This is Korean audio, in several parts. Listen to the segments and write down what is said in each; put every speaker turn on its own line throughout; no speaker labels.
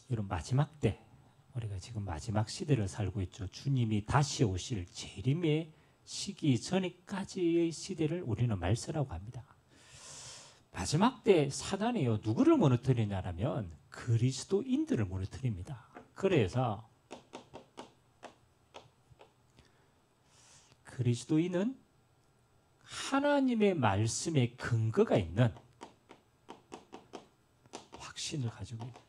이런 마지막 때, 우리가 지금 마지막 시대를 살고 있죠. 주님이 다시 오실 재림의 시기 전까지의 시대를 우리는 말세라고 합니다. 마지막 때 사단이요, 누구를 무너뜨리냐면 그리스도인들을 무너뜨립니다. 그래서 그리스도인은 하나님의 말씀에 근거가 있는 확신을 가지고 있습니다.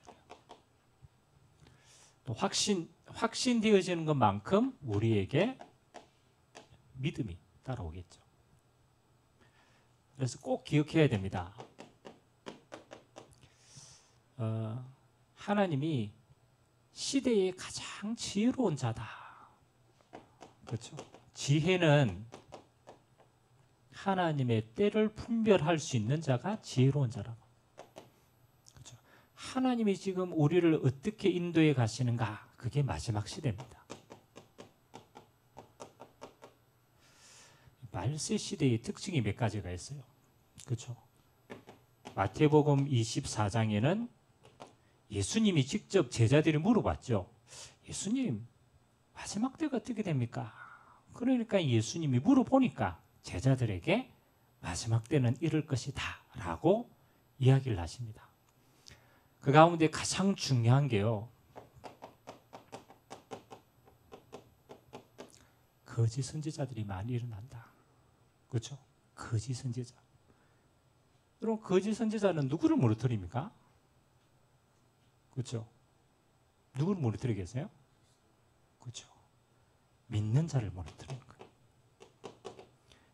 또 확신되어지는 것만큼 우리에게 믿음이 따라오겠죠. 그래서 꼭 기억해야 됩니다. 하나님이 시대의 가장 지혜로운 자다. 그렇죠? 지혜는 하나님의 때를 분별할 수 있는 자가 지혜로운 자라고. 그렇죠? 하나님이 지금 우리를 어떻게 인도해 가시는가? 그게 마지막 시대입니다. 말세 시대의 특징이 몇 가지가 있어요. 그렇죠? 마태복음 24장에는 예수님이 직접 제자들이 물어봤죠. 예수님, 마지막 때가 어떻게 됩니까? 그러니까 예수님이 물어보니까 제자들에게 마지막 때는 이럴 것이다 라고 이야기를 하십니다. 그 가운데 가장 중요한 게요, 거짓 선지자들이 많이 일어난다. 그렇죠? 거짓 선지자. 그럼 거짓 선지자는 누구를 무너뜨립니까? 그렇죠? 누구를 무너뜨리겠어요? 그렇죠? 믿는 자를 무너뜨리는 거예요.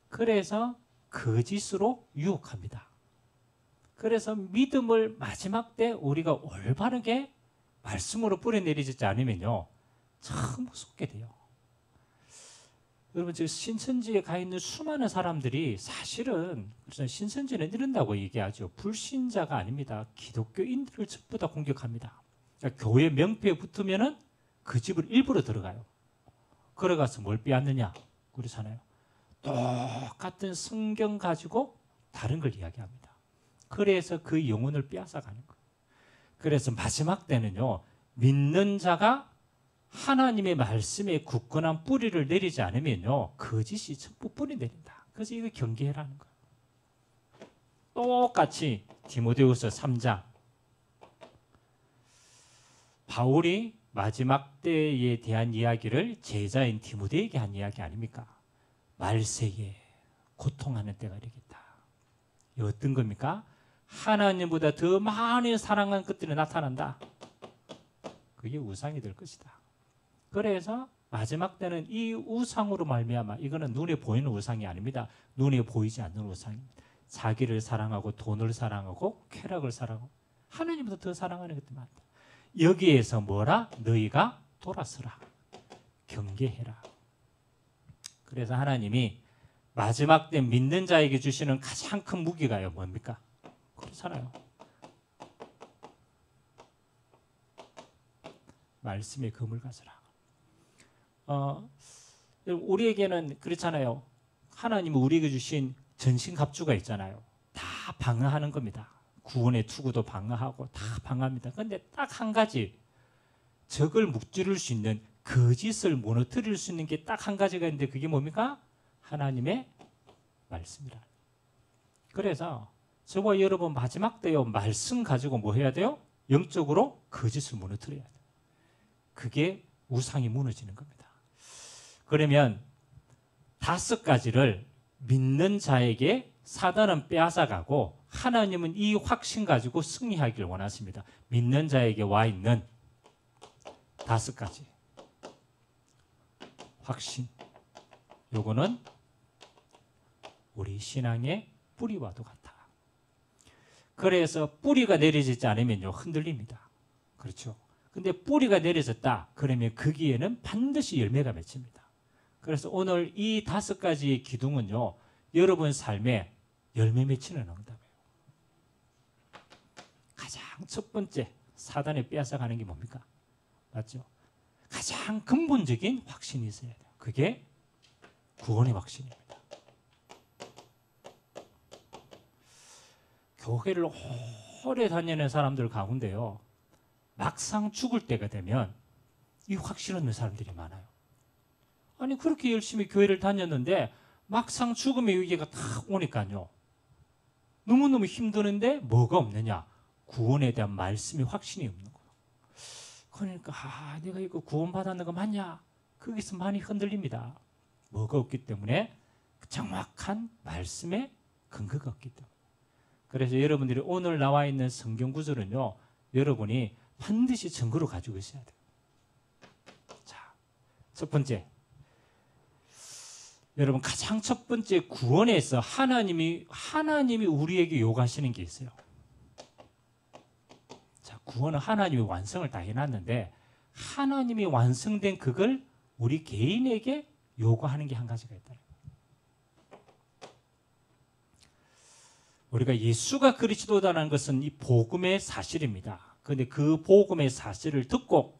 그래서 거짓으로 유혹합니다. 그래서 믿음을 마지막 때 우리가 올바르게 말씀으로 뿌려내리지 않으면요, 참 무섭게 돼요. 여러분, 지금 신천지에 가 있는 수많은 사람들이 사실은 신천지는 이런다고 얘기하죠. 불신자가 아닙니다. 기독교인들을 전부 다 공격합니다. 그러니까 교회 명패에 붙으면은 그 집을 일부러 들어가요. 걸어가서 뭘 빼앗느냐? 그렇잖아요. 똑같은 성경 가지고 다른 걸 이야기합니다. 그래서 그 영혼을 빼앗아가는 거예요. 그래서 마지막 때는요, 믿는 자가 하나님의 말씀에 굳건한 뿌리를 내리지 않으면요, 거짓이 전부 뿌리 내린다. 그래서 이거 경계해라는 거예요. 똑같이 디모데후서 3장, 바울이 마지막 때에 대한 이야기를 제자인 디모데에게 한 이야기 아닙니까? 말세에 고통하는 때가 이르겠다. 이 어떤 겁니까? 하나님보다 더 많이 사랑하는 것들이 나타난다. 그게 우상이 될 것이다. 그래서 마지막 때는 이 우상으로 말미암아, 이거는 눈에 보이는 우상이 아닙니다. 눈에 보이지 않는 우상입니다. 자기를 사랑하고 돈을 사랑하고 쾌락을 사랑하고 하나님보다 더 사랑하는 것들이 많다. 여기에서 뭐라? 너희가 돌아서라. 경계해라. 그래서 하나님이 마지막 때 믿는 자에게 주시는 가장 큰 무기가요, 뭡니까? 그렇잖아요. 말씀의 검을 가져라. 우리에게는 그렇잖아요. 하나님이 우리에게 주신 전신갑주가 있잖아요. 다 방어하는 겁니다. 구원의 투구도 방어하고 다 방어합니다. 그런데 딱 한 가지, 적을 무찌를 수 있는, 거짓을 무너뜨릴 수 있는 게 딱 한 가지가 있는데 그게 뭡니까? 하나님의 말씀이라. 그래서 저와 여러분 마지막 때요, 말씀 가지고 뭐 해야 돼요? 영적으로 거짓을 무너뜨려야 돼요. 그게 우상이 무너지는 겁니다. 그러면 5가지를 믿는 자에게 사단은 빼앗아가고 하나님은 이 확신 가지고 승리하기를 원하십니다. 믿는 자에게 와 있는 5가지 확신, 요거는 우리 신앙의 뿌리와도 같아. 그래서 뿌리가 내려지지 않으면요, 흔들립니다. 그렇죠? 근데 뿌리가 내려졌다 그러면 거기에는 반드시 열매가 맺힙니다. 그래서 오늘 이 5가지의 기둥은요, 여러분 삶에 열매 맺히는 응답이에요. 가장 첫 번째, 사단에 빼앗아가는 게 뭡니까? 맞죠? 가장 근본적인 확신이 있어야 돼요. 그게 구원의 확신입니다. 교회를 오래 다니는 사람들 가운데요, 막상 죽을 때가 되면 이 확신 없는 사람들이 많아요. 아니 그렇게 열심히 교회를 다녔는데 막상 죽음의 위기가 탁 오니까요. 너무너무 힘드는데 뭐가 없느냐? 구원에 대한 말씀이 확신이 없는 거예요. 그러니까 내가 이거 구원받았는 거 맞냐? 거기서 많이 흔들립니다. 뭐가 없기 때문에 정확한 말씀의 근거가 없기 때문에. 그래서 여러분들이 오늘 나와 있는 성경 구절은요. 여러분이 반드시 증거로 가지고 있어야 돼요. 자, 첫 번째. 여러분 가장 첫 번째 구원에서 하나님이 우리에게 요구하시는 게 있어요. 자, 구원은 하나님이 완성을 다 해놨는데 하나님이 완성된 그걸 우리 개인에게 요구하는 게 한 가지가 있다. 우리가 예수가 그리스도다라는 것은 이 복음의 사실입니다. 그런데 그 복음의 사실을 듣고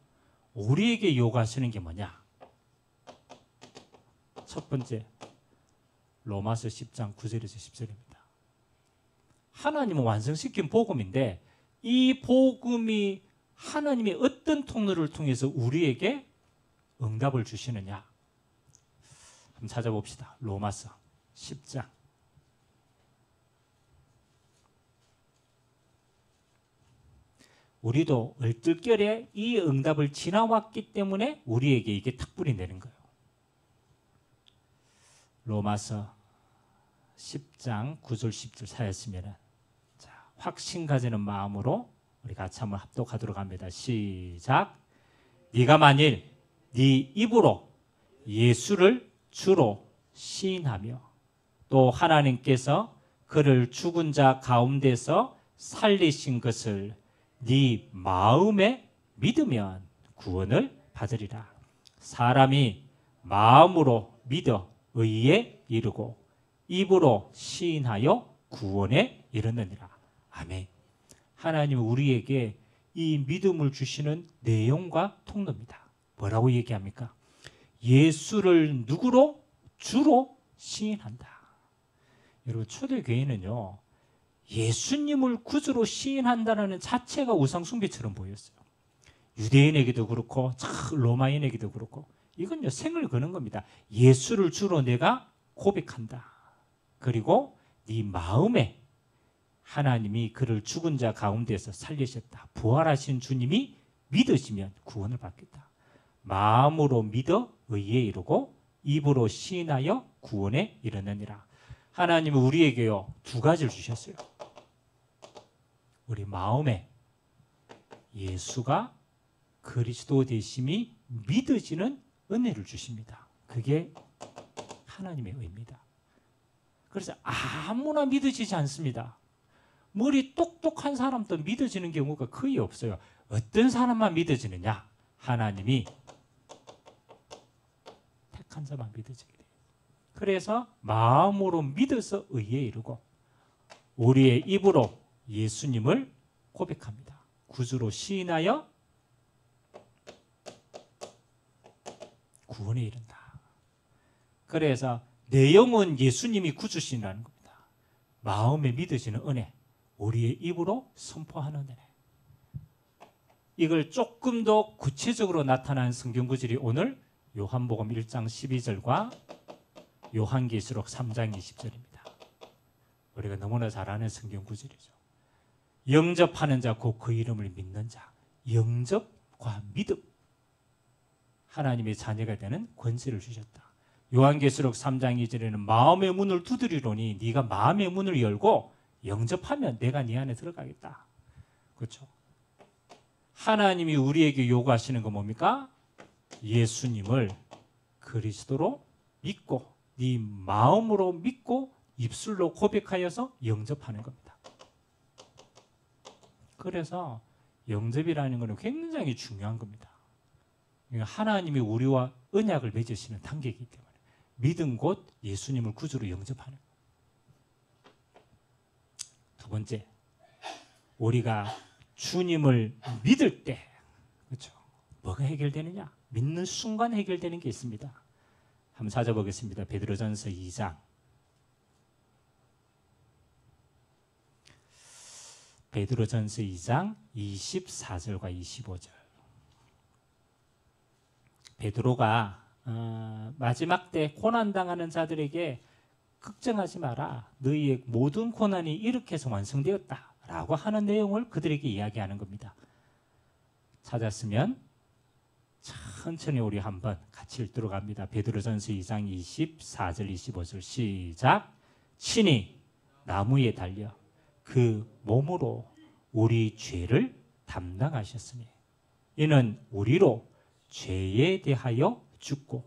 우리에게 요구하시는 게 뭐냐? 첫 번째, 로마서 10장 9절에서 10절입니다. 하나님은 완성시킨 복음인데 이 복음이 하나님이 어떤 통로를 통해서 우리에게 응답을 주시느냐? 한번 찾아봅시다. 로마서 10장. 우리도 얼떨결에 이 응답을 지나왔기 때문에 우리에게 이게 탁불이 내는 거예요. 로마서 10장 9절 10절 사였으면 확신 가지는 마음으로 우리 같이 한번 합독하도록 합니다. 시작. 네가 만일 네 입으로 예수를 주로 시인하며 또 하나님께서 그를 죽은 자 가운데서 살리신 것을 네 마음에 믿으면 구원을 받으리라. 사람이 마음으로 믿어 의에 이르고 입으로 시인하여 구원에 이르느니라. 아멘. 하나님은 우리에게 이 믿음을 주시는 내용과 통로입니다. 뭐라고 얘기합니까? 예수를 누구로? 주로 시인한다. 여러분 초대교회는요. 예수님을 구주로 시인한다는 자체가 우상숭배처럼 보였어요. 유대인에게도 그렇고 로마인에게도 그렇고 이건요 생을 거는 겁니다. 예수를 주로 내가 고백한다. 그리고 네 마음에 하나님이 그를 죽은 자 가운데서 살리셨다. 부활하신 주님이 믿으시면 구원을 받겠다. 마음으로 믿어 의에 이르고 입으로 시인하여 구원에 이르느니라. 하나님은 우리에게요 두 가지를 주셨어요. 우리 마음에 예수가 그리스도 되심이 믿어지는 은혜를 주십니다. 그게 하나님의 의입니다. 그래서 아무나 믿어지지 않습니다. 머리 똑똑한 사람도 믿어지는 경우가 거의 없어요. 어떤 사람만 믿어지느냐? 하나님이 택한 자만 믿어지게 돼요. 그래서 마음으로 믿어서 의에 이르고 우리의 입으로 예수님을 고백합니다. 구주로 시인하여 구원에 이른다. 그래서 내 영은 예수님이 구주시라는 겁니다. 마음에 믿어지는 은혜, 우리의 입으로 선포하는 은혜. 이걸 조금 더 구체적으로 나타난 성경 구절이 오늘 요한복음 1장 12절과 요한계시록 3장 20절입니다. 우리가 너무나 잘 아는 성경 구절이죠. 영접하는 자 곧 그 이름을 믿는 자. 영접과 믿음. 하나님의 자녀가 되는 권세를 주셨다. 요한계시록 3장 2절에는 마음의 문을 두드리노니 네가 마음의 문을 열고 영접하면 내가 네 안에 들어가겠다. 그렇죠? 하나님이 우리에게 요구하시는 건 뭡니까? 예수님을 그리스도로 믿고 네 마음으로 믿고 입술로 고백하여서 영접하는 겁니다. 그래서 영접이라는 것은 굉장히 중요한 겁니다. 하나님이 우리와 언약을 맺으시는 단계이기 때문에 믿음 곧 예수님을 구주로 영접하는 거예요. 두 번째, 우리가 주님을 믿을 때 그렇죠? 뭐가 해결되느냐? 믿는 순간 해결되는 게 있습니다. 한번 찾아보겠습니다. 베드로전서 2장. 베드로전서 2장 24절과 25절. 베드로가 마지막 때 고난당하는 자들에게 걱정하지 마라. 너희의 모든 고난이 이렇게 해서 완성되었다. 라고 하는 내용을 그들에게 이야기하는 겁니다. 찾았으면 천천히 우리 한번 같이 읽도록 합니다. 베드로전서 2장 24절 25절 시작. 친히 나무에 달려 그 몸으로 우리 죄를 담당하셨으니 이는 우리로 죄에 대하여 죽고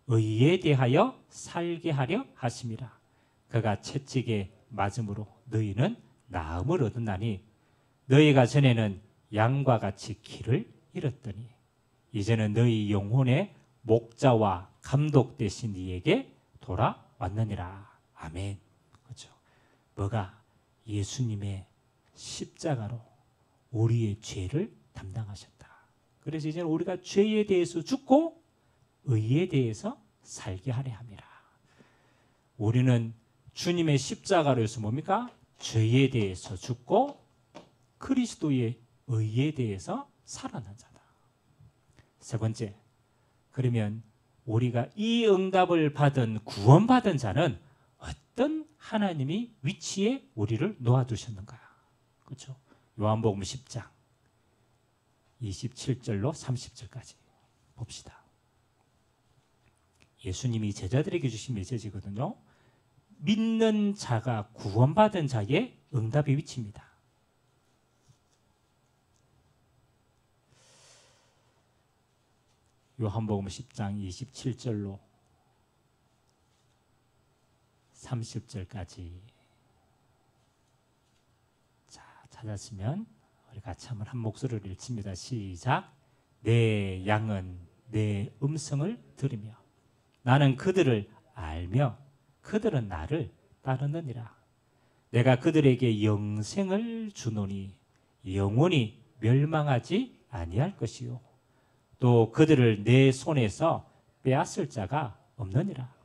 의에 대하여 살게 하려 하심이라. 그가 채찍에 맞음으로 너희는 나음을 얻었나니 너희가 전에는 양과 같이 길을 잃었더니 이제는 너희 영혼의 목자와 감독 되신 이에게 돌아왔느니라. 아멘. 그렇죠. 뭐가? 예수님의 십자가로 우리의 죄를 담당하셨다. 그래서 이제는 우리가 죄에 대해서 죽고 의에 대해서 살게 하려 함이라. 우리는 주님의 십자가로 해서 뭡니까? 죄에 대해서 죽고 그리스도의 의에 대해서 살아난 자다. 세 번째, 그러면 우리가 이 응답을 받은 구원받은 자는 어떤 하나님이 위치에 우리를 놓아두셨는가? 그렇죠? 요한복음 10장 27절로 30절까지 봅시다. 예수님이 제자들에게 주신 메시지거든요. 믿는 자가 구원받은 자의 응답의 위치입니다. 요한복음 10장 27절로 30절까지 자, 찾았으면 우리 같이 한번 한 목소리로 읽습니다. 시작. 내 양은 내 음성을 들으며 나는 그들을 알며 그들은 나를 따르느니라. 내가 그들에게 영생을 주노니 영원히 멸망하지 아니할 것이요 또 그들을 내 손에서 빼앗을 자가 없느니라.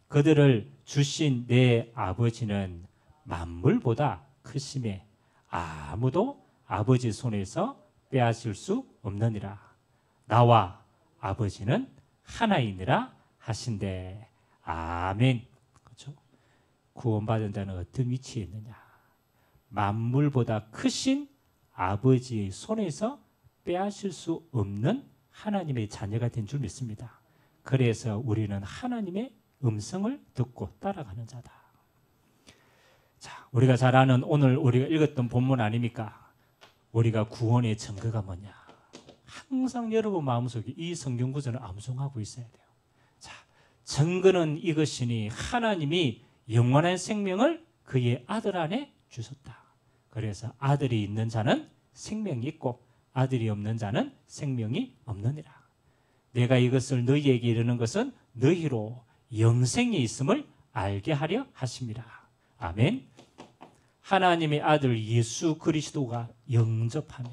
그들을 주신 내 아버지는 만물보다 크심에 아무도 아버지 손에서 빼앗을 수 없느니라. 나와 아버지는 하나이니라 하신대. 아멘. 그렇죠? 구원받은 자는 어떤 위치에 있느냐? 만물보다 크신 아버지의 손에서 빼앗을 수 없는 하나님의 자녀가 된 줄 믿습니다. 그래서 우리는 하나님의 음성을 듣고 따라가는 자다. 자, 우리가 잘 아는 오늘 우리가 읽었던 본문 아닙니까? 우리가 구원의 증거가 뭐냐? 항상 여러분 마음속에 이 성경 구절을 암송하고 있어야 돼요. 자, 증거는 이것이니 하나님이 영원한 생명을 그의 아들 안에 주셨다. 그래서 아들이 있는 자는 생명이 있고 아들이 없는 자는 생명이 없느니라. 내가 이것을 너희에게 이르는 것은 너희로 영생이 있음을 알게 하려 하심이라. 아멘. 하나님의 아들 예수 그리스도가 영접하며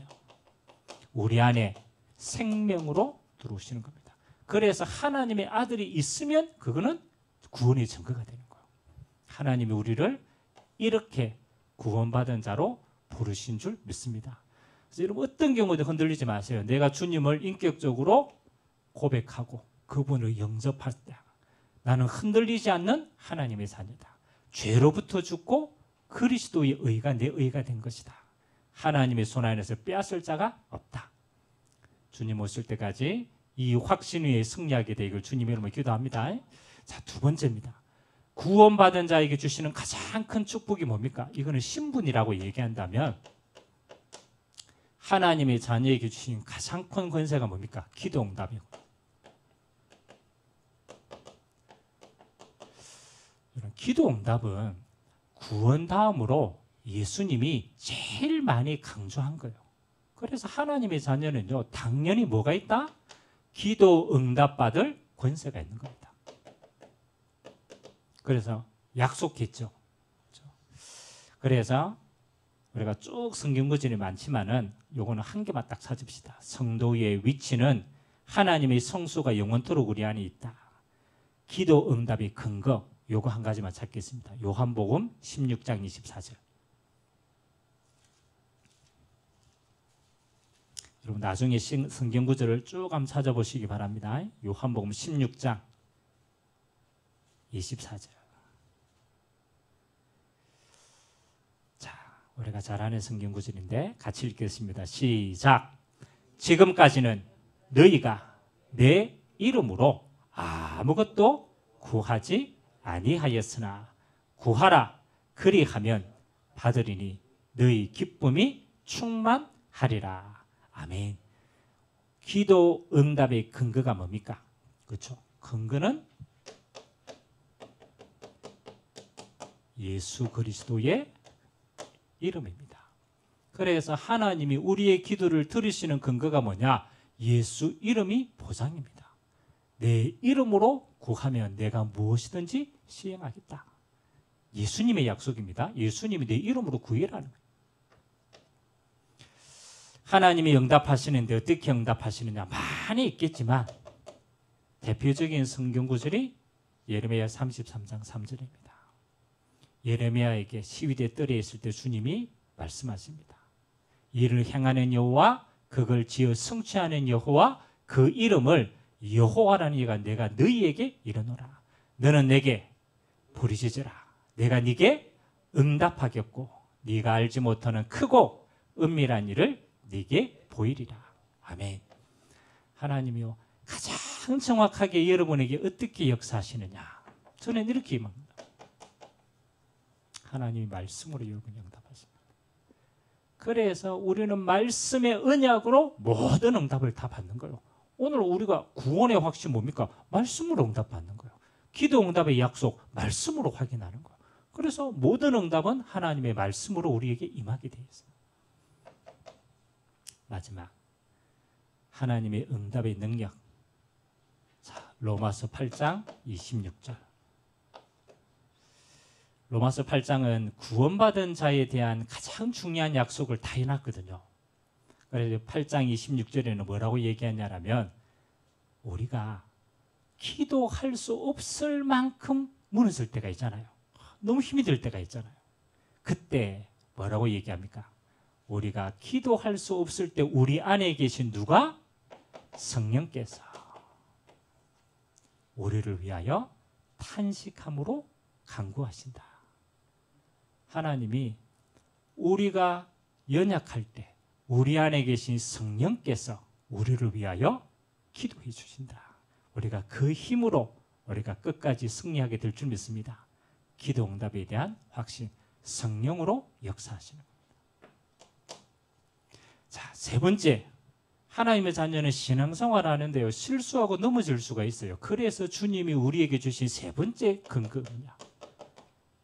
우리 안에 생명으로 들어오시는 겁니다. 그래서 하나님의 아들이 있으면 그거는 구원의 증거가 되는 거예요. 하나님이 우리를 이렇게 구원받은 자로 부르신 줄 믿습니다. 그래서 여러분 어떤 경우도 흔들리지 마세요. 내가 주님을 인격적으로 고백하고 그분을 영접할 때 나는 흔들리지 않는 하나님의 자녀다. 죄로부터 죽고 그리스도의 의가 내 의가 된 것이다. 하나님의 손 안에서 빼앗을 자가 없다. 주님 오실 때까지 이 확신 위에 승리하게 되기를 주님의 이름으로 기도합니다. 자, 두 번째입니다. 구원받은 자에게 주시는 가장 큰 축복이 뭡니까? 이거는 신분이라고 얘기한다면 하나님의 자녀에게 주신 가장 큰 권세가 뭡니까? 기도 응답이고. 기도 응답은 구원 다음으로 예수님이 제일 많이 강조한 거예요. 그래서 하나님의 자녀는요, 당연히 뭐가 있다? 기도 응답받을 권세가 있는 겁니다. 그래서 약속했죠. 그래서 우리가 쭉 성경 구절이 많지만은 요거는 한 개만 딱 찾읍시다. 성도의 위치는 하나님의 성수가 영원토록 우리 안에 있다. 기도 응답의 근거, 요거 한 가지만 찾겠습니다. 요한복음 16장 24절. 여러분 나중에 성경 구절을 쭉 한번 찾아보시기 바랍니다. 요한복음 16장 24절. 자, 우리가 잘 아는 성경 구절인데 같이 읽겠습니다. 시작. 지금까지는 너희가 내 이름으로 아무것도 구하지 아니하였으나 구하라 그리하면 받으리니 너희 기쁨이 충만하리라. 아멘. 기도 응답의 근거가 뭡니까? 그렇죠? 근거는 예수 그리스도의 이름입니다. 그래서 하나님이 우리의 기도를 들으시는 근거가 뭐냐? 예수 이름이 보장입니다. 내 이름으로 구하면 내가 무엇이든지 시행하겠다. 예수님의 약속입니다. 예수님이 내 이름으로 구해라는 거예요. 하나님이 응답하시는데 어떻게 응답하시느냐? 많이 있겠지만 대표적인 성경 구절이 예레미야 33장 3절입니다. 예레미야에게 시위대 뜰에 있을 때 주님이 말씀하십니다. 이를 행하는 여호와 그걸 지어 성취하는 여호와 그 이름을 여호와라는 이가 내가 너희에게 이르노라. 너는 내게 부르짖으라. 내가 네게 응답하겠고 네가 알지 못하는 크고 은밀한 일을 네게 보이리라. 아멘. 하나님이요 가장 정확하게 여러분에게 어떻게 역사하시느냐? 저는 이렇게 임합니다. 하나님이 말씀으로 여러분 응답하십니다. 그래서 우리는 말씀의 언약으로 모든 응답을 다 받는 거예요. 오늘 우리가 구원의 확신 뭡니까? 말씀으로 응답받는 거예요. 기도 응답의 약속 말씀으로 확인하는 거예요. 그래서 모든 응답은 하나님의 말씀으로 우리에게 임하게 되어 있어요. 마지막 하나님의 응답의 능력. 자, 로마서 8장 26절. 로마서 8장은 구원받은 자에 대한 가장 중요한 약속을 다 해놨거든요. 그래서 8장 26절에는 뭐라고 얘기하냐면 우리가 기도할 수 없을 만큼 무너질 때가 있잖아요. 너무 힘이 들 때가 있잖아요. 그때 뭐라고 얘기합니까? 우리가 기도할 수 없을 때 우리 안에 계신 누가? 성령께서 우리를 위하여 탄식함으로 간구하신다. 하나님이 우리가 연약할 때 우리 안에 계신 성령께서 우리를 위하여 기도해 주신다. 우리가 그 힘으로 우리가 끝까지 승리하게 될 줄 믿습니다. 기도 응답에 대한 확신, 성령으로 역사하시는 겁니다. 자, 세 번째, 하나님의 자녀는 신앙생활을 하는데요, 실수하고 넘어질 수가 있어요. 그래서 주님이 우리에게 주신 세 번째 근거는요,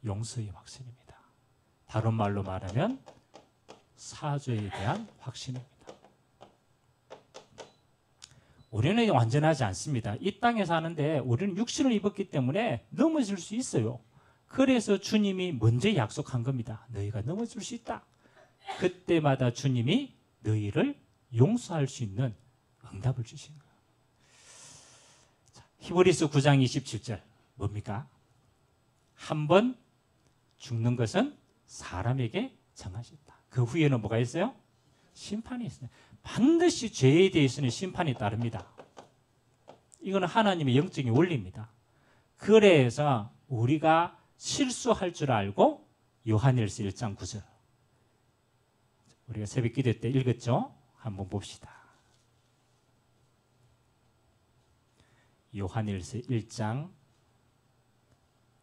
용서의 확신입니다. 다른 말로 말하면 사죄에 대한 확신입니다. 우리는 완전하지 않습니다. 이 땅에 사는데 우리는 육신을 입었기 때문에 넘어질 수 있어요. 그래서 주님이 먼저 약속한 겁니다. 너희가 넘어질 수 있다. 그때마다 주님이 너희를 용서할 수 있는 응답을 주신 거예요. 히브리서 9장 27절 뭡니까? 한 번 죽는 것은 사람에게 정하셨다. 그 후에는 뭐가 있어요? 심판이 있어요. 반드시 죄에 대해서는 심판이 따릅니다. 이거는 하나님의 영적인 원리입니다. 그래서 우리가 실수할 줄 알고 요한일서 1장 9절 우리가 새벽 기도 때 읽었죠? 한번 봅시다. 요한일서 1장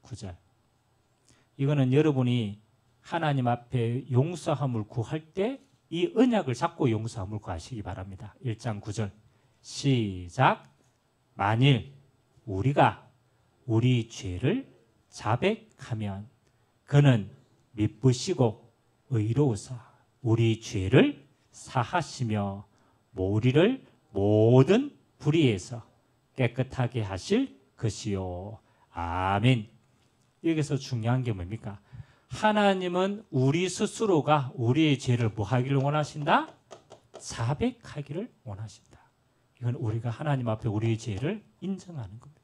9절. 이거는 여러분이 하나님 앞에 용서함을 구할 때 이 언약을 잡고 용서함을 구하시기 바랍니다. 1장 9절 시작. 만일 우리가 우리 죄를 자백하면 그는 미쁘시고 의로우사 우리 죄를 사하시며 우리를 모든 불의에서 깨끗하게 하실 것이요. 아멘. 여기서 중요한 게 뭡니까? 하나님은 우리 스스로가 우리의 죄를 뭐 하기를 원하신다? 자백하기를 원하신다. 이건 우리가 하나님 앞에 우리의 죄를 인정하는 겁니다.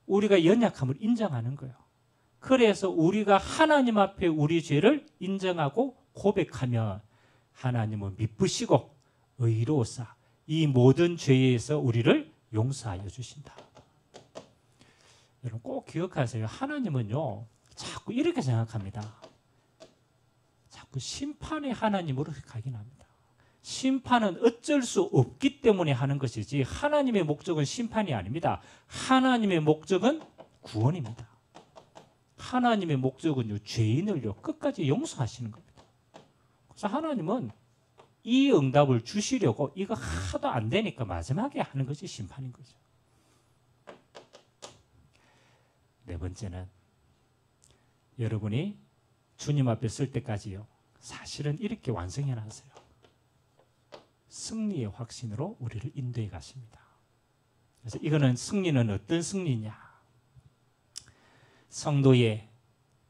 우리가 연약함을 인정하는 거예요. 그래서 우리가 하나님 앞에 우리 죄를 인정하고 고백하면 하나님은 미쁘시고 의로우사 이 모든 죄에서 우리를 용서하여 주신다. 여러분 꼭 기억하세요. 하나님은요 자꾸 이렇게 생각합니다. 자꾸 심판의 하나님으로 가긴 합니다. 심판은 어쩔 수 없기 때문에 하는 것이지 하나님의 목적은 심판이 아닙니다. 하나님의 목적은 구원입니다. 하나님의 목적은요 죄인을요 끝까지 용서하시는 겁니다. 그래서 하나님은 이 응답을 주시려고 이거 하도 안 되니까 마지막에 하는 것이 심판인 거죠. 네 번째는 여러분이 주님 앞에 설 때까지요 사실은 이렇게 완성해 놨어요. 승리의 확신으로 우리를 인도해 가십니다. 그래서 이거는 승리는 어떤 승리냐? 성도에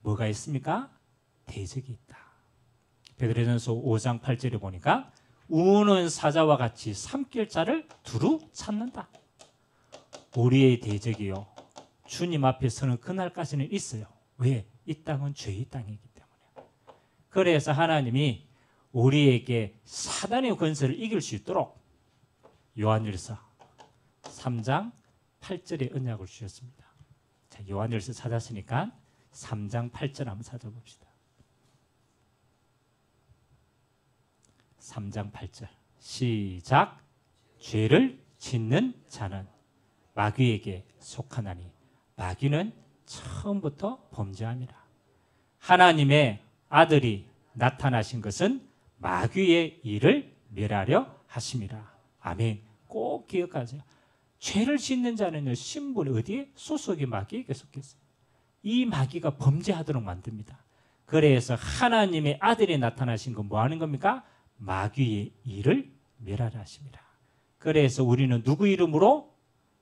뭐가 있습니까? 대적이 있다. 베드로전서 5장 8절에 보니까 우는 사자와 같이 삼킬 자를 두루 찾는다. 우리의 대적이요 주님 앞에 서는 그날까지는 있어요. 왜? 이 땅은 죄의 땅이기 때문에. 그래서 하나님이 우리에게 사단의 권세를 이길 수 있도록 요한일서 3장 8절의 언약을 주셨습니다. 자, 요한일서 찾았으니까 3장 8절 한번 찾아봅시다. 3장 8절 시작. 죄를 짓는 자는 마귀에게 속하나니 마귀는 처음부터 범죄함이라. 하나님의 아들이 나타나신 것은 마귀의 일을 멸하려 하심이라. 아멘. 꼭 기억하세요. 죄를 짓는 자는요 신분이 어디에? 소속이 마귀에게 속했어요. 이 마귀가 범죄하도록 만듭니다. 그래서 하나님의 아들이 나타나신 건 뭐 하는 겁니까? 마귀의 일을 멸하려 하심이라. 그래서 우리는 누구 이름으로?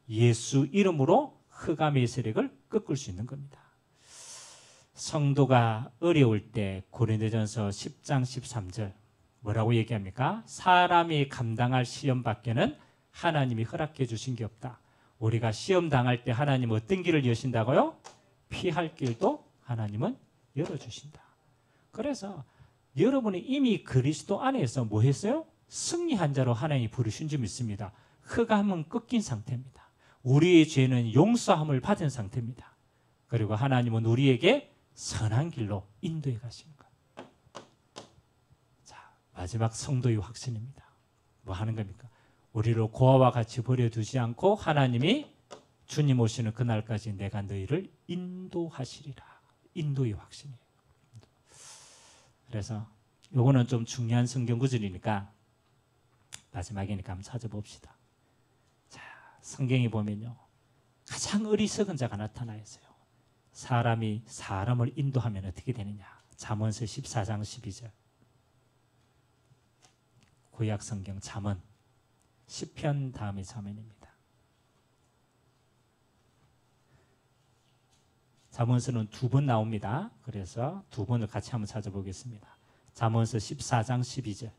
예수 이름으로 흑암의 세력을 꺾을 수 있는 겁니다. 성도가 어려울 때 고린도전서 10장 13절 뭐라고 얘기합니까? 사람이 감당할 시험 밖에는 하나님이 허락해 주신 게 없다. 우리가 시험 당할 때 하나님 어떤 길을 여신다고요? 피할 길도 하나님은 열어주신다. 그래서 여러분이 이미 그리스도 안에서 뭐 했어요? 승리한 자로 하나님이 부르신 줄 믿습니다. 흑암은 꺾인 상태입니다. 우리의 죄는 용서함을 받은 상태입니다. 그리고 하나님은 우리에게 선한 길로 인도해 가시는 것. 자, 마지막 성도의 확신입니다. 뭐 하는 겁니까? 우리를 고아와 같이 버려두지 않고 하나님이 주님 오시는 그날까지 내가 너희를 인도하시리라. 인도의 확신이에요. 그래서 요거는 좀 중요한 성경 구절이니까 마지막이니까 한번 찾아봅시다. 자, 성경에 보면요. 가장 어리석은 자가 나타나 있어요. 사람이 사람을 인도하면 어떻게 되느냐. 잠언서 14장 12절. 구약 성경 잠언. 시편 다음에 잠언입니다. 잠언서는 두 번 나옵니다. 그래서 두 번을 같이 한번 찾아보겠습니다. 잠언서 14장 12절.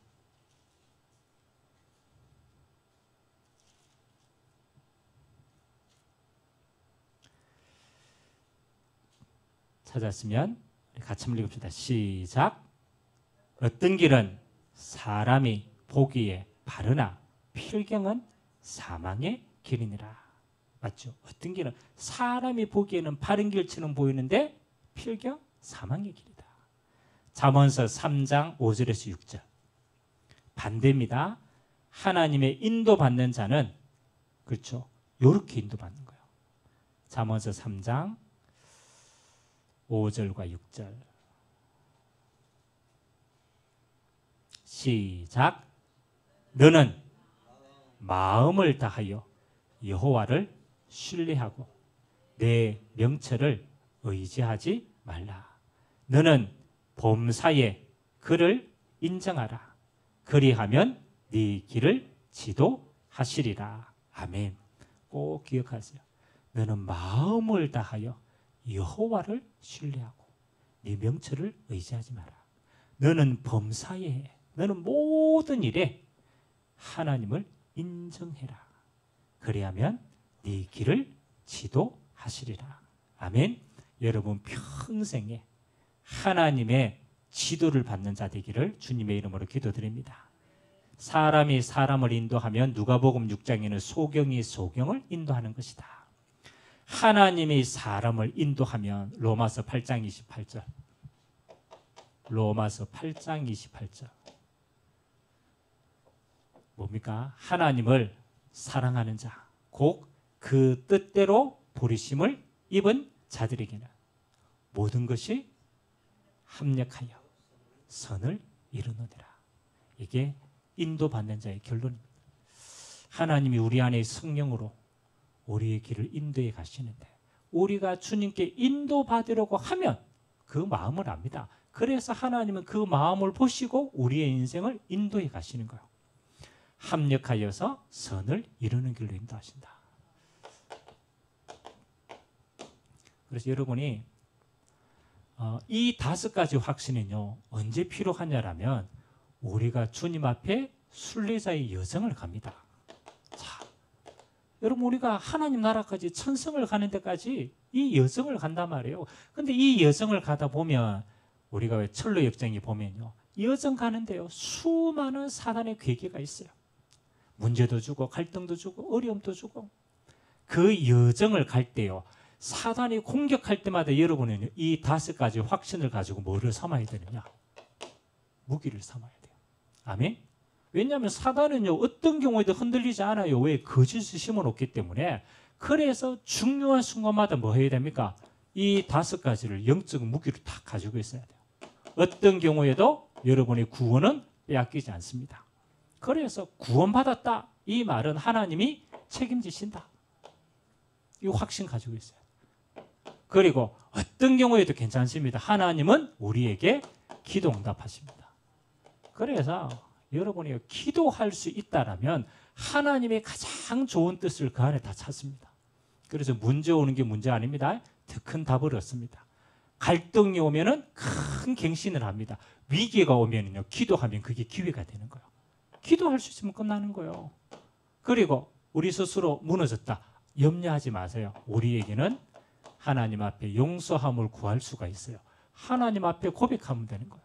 찾았으면 같이 한번 읽읍시다. 시작. 어떤 길은 사람이 보기에 바르나 필경은 사망의 길이니라. 맞죠? 어떤 길은 사람이 보기에는 바른 길처럼 보이는데 필경 사망의 길이다. 잠언서 3장 5절에서 6절. 반대입니다. 하나님의 인도받는 자는 그렇죠. 이렇게 인도받는 거예요. 잠언서 3장 5절과 6절. 시작. 너는 마음을 다하여 여호와를 신뢰하고 내 명철을 의지하지 말라. 너는 범사에 그를 인정하라. 그리하면 네 길을 지도하시리라. 아멘. 꼭 기억하세요. 너는 마음을 다하여 여호와를 신뢰하고 네 명철을 의지하지 마라. 너는 범사에 너는 모든 일에 하나님을 인정해라. 그리하면 네 길을 지도하시리라. 아멘. 여러분 평생에 하나님의 지도를 받는 자 되기를 주님의 이름으로 기도드립니다. 사람이 사람을 인도하면 누가복음 6장에는 소경이 소경을 인도하는 것이다. 하나님이 사람을 인도하면 로마서 8장 28절. 로마서 8장 28절. 뭡니까? 하나님을 사랑하는 자, 곧 그 뜻대로 부르심을 입은 자들에게는 모든 것이 합력하여 선을 이루느니라. 이게 인도받는 자의 결론입니다. 하나님이 우리 안에 성령으로 우리의 길을 인도해 가시는데 우리가 주님께 인도받으려고 하면 그 마음을 압니다. 그래서 하나님은 그 마음을 보시고 우리의 인생을 인도해 가시는 거예요. 합력하여서 선을 이루는 길로 인도하신다. 그래서 여러분이 이 5가지 확신은요, 언제 필요하냐라면 우리가 주님 앞에 순례자의 여정을 갑니다. 자, 여러분, 우리가 하나님 나라까지 천성을 가는 데까지 이 여정을 간단 말이에요. 근데 이 여정을 가다 보면 우리가 왜 철로 역정이 보면요, 여정 가는데요 수많은 사단의 괴계가 있어요. 문제도 주고 갈등도 주고 어려움도 주고. 그 여정을 갈 때요, 사단이 공격할 때마다 여러분은 이 5가지 확신을 가지고 뭐를 삼아야 되느냐? 무기를 삼아야 돼요. 아멘? 왜냐하면 사단은요, 어떤 경우에도 흔들리지 않아요. 왜? 거짓을 심어놓기 때문에. 그래서 중요한 순간마다 뭐 해야 됩니까? 이 5가지를 영적 무기로 다 가지고 있어야 돼요. 어떤 경우에도 여러분의 구원은 빼앗기지 않습니다. 그래서 구원받았다, 이 말은 하나님이 책임지신다, 이 확신 가지고 있어요. 그리고 어떤 경우에도 괜찮습니다. 하나님은 우리에게 기도 응답하십니다. 그래서 여러분이 기도할 수 있다라면 하나님의 가장 좋은 뜻을 그 안에 다 찾습니다. 그래서 문제 오는 게 문제 아닙니다. 더 큰 답을 얻습니다. 갈등이 오면은 큰 갱신을 합니다. 위기가 오면은요, 기도하면 그게 기회가 되는 거예요. 기도할 수 있으면 끝나는 거예요. 그리고 우리 스스로 무너졌다, 염려하지 마세요. 우리에게는 하나님 앞에 용서함을 구할 수가 있어요. 하나님 앞에 고백하면 되는 거예요.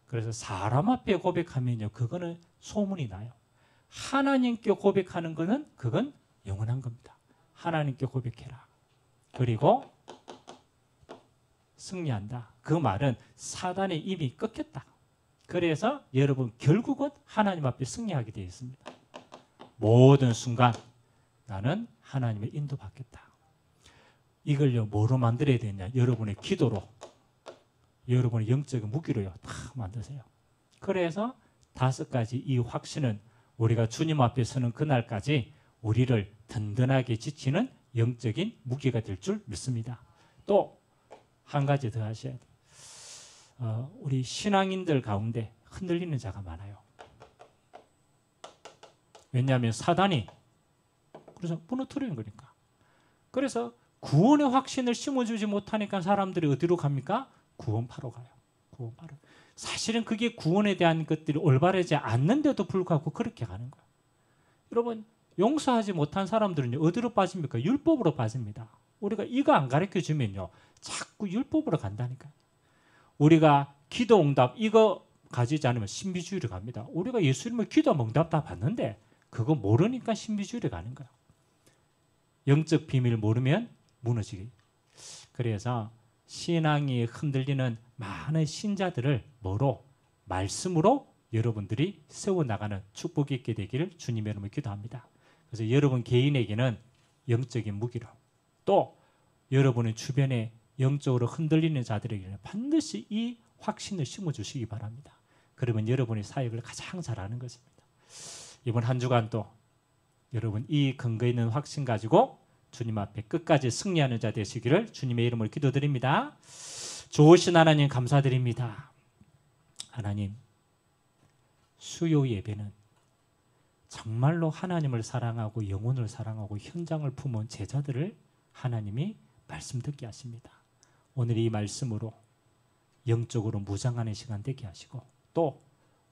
그래서 사람 앞에 고백하면요, 그거는 소문이 나요. 하나님께 고백하는 거는 그건 영원한 겁니다. 하나님께 고백해라. 그리고 승리한다. 그 말은 사단의 입이 꺾였다. 그래서 여러분 결국은 하나님 앞에 승리하게 되어 있습니다. 모든 순간 나는 하나님의 인도받겠다. 이걸요, 뭐로 만들어야 되냐? 여러분의 기도로, 여러분의 영적인 무기로요, 다 만드세요. 그래서 5가지 이 확신은 우리가 주님 앞에 서는 그날까지 우리를 든든하게 지치는 영적인 무기가 될 줄 믿습니다. 또 한 가지 더 하셔야 돼요. 우리 신앙인들 가운데 흔들리는 자가 많아요. 왜냐하면 사단이 그래서 무너뜨리는 거니까. 그래서 구원의 확신을 심어주지 못하니까 사람들이 어디로 갑니까? 구원파로 가요. 구원파로. 사실은 그게 구원에 대한 것들이 올바르지 않는데도 불구하고 그렇게 가는 거예요. 여러분, 용서하지 못한 사람들은 어디로 빠집니까? 율법으로 빠집니다. 우리가 이거 안 가르쳐주면요, 자꾸 율법으로 간다니까요. 우리가 기도 응답 이거 가지지 않으면 신비주의로 갑니다. 우리가 예수님을 기도 응답 다 받는데 그거 모르니까 신비주의로 가는 거예요. 영적 비밀 모르면 무너지게. 그래서 신앙이 흔들리는 많은 신자들을 뭐로? 말씀으로 여러분들이 세워나가는 축복이 있게 되기를 주님의 이름으로 기도합니다. 그래서 여러분 개인에게는 영적인 무기로, 또 여러분의 주변에 영적으로 흔들리는 자들에게는 반드시 이 확신을 심어주시기 바랍니다. 그러면 여러분의 사역을 가장 잘하는 것입니다. 이번 한 주간도 여러분 이 근거 있는 확신 가지고 주님 앞에 끝까지 승리하는 자 되시기를 주님의 이름으로 기도드립니다. 좋으신 하나님 감사드립니다. 하나님, 수요 예배는 정말로 하나님을 사랑하고 영혼을 사랑하고 현장을 품은 제자들을 하나님이 말씀 듣게 하십니다. 오늘 이 말씀으로 영적으로 무장하는 시간 되게 하시고, 또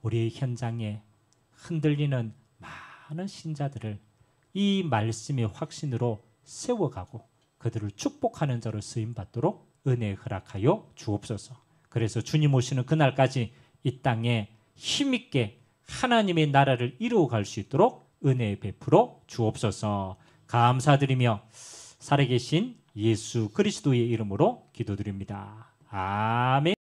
우리의 현장에 흔들리는 많은 신자들을 이 말씀의 확신으로 세워가고 그들을 축복하는 자로 쓰임받도록 은혜 허락하여 주옵소서. 그래서 주님 오시는 그날까지 이 땅에 힘있게 하나님의 나라를 이루어갈 수 있도록 은혜 베풀어 주옵소서. 감사드리며 살아계신 예수 그리스도의 이름으로 기도드립니다. 아멘.